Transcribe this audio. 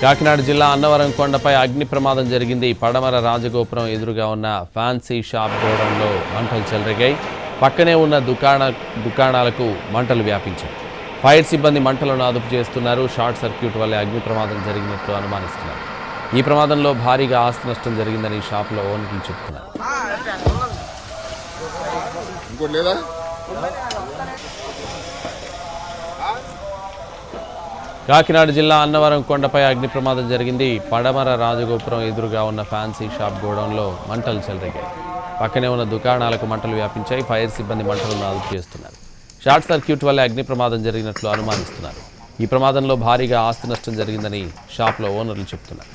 కాకినాడ జిల్లా అన్నవరం కొండపై అగ్ని ప్రమాదం జరిగింది. పడమర రాజగోపురం ఎదురుగా ఉన్న ఫ్యాన్సీ షాప్ గోడౌన్లో మంటలు చెలరేగాయి. పక్కనే ఉన్న దుకాణాలకు మంటలు వ్యాపించాయి. ఫైర్ సిబ్బంది మంటలను అదుపు చేస్తున్నారు. షార్ట్ సర్క్యూట్ వల్లే అగ్ని ప్రమాదం జరిగినట్లు అనుమానిస్తున్నారు. ఈ ప్రమాదంలో భారీగా ఆస్తి నష్టం జరిగిందని షాపులో ఓనర్లు చెబుతున్నారు. కాకినాడ జిల్లా అన్నవరం కొండపై అగ్ని ప్రమాదం జరిగింది. పడమర రాజగోపురం ఎదురుగా ఉన్న ఫ్యాన్సీ షాప్ గోడౌన్లో మంటలు చెలరేగాయి. పక్కనే ఉన్న దుకాణాలకు మంటలు వ్యాపించాయి. ఫైర్ సిబ్బంది మంటలను అదుపు చేస్తున్నారు. షార్ట్ సర్క్యూట్ వల్ల అగ్ని ప్రమాదం జరిగినట్లు అనుమానిస్తున్నారు. ఈ ప్రమాదంలో భారీగా ఆస్తి నష్టం జరిగిందని షాప్లో ఓనర్లు చెబుతున్నారు.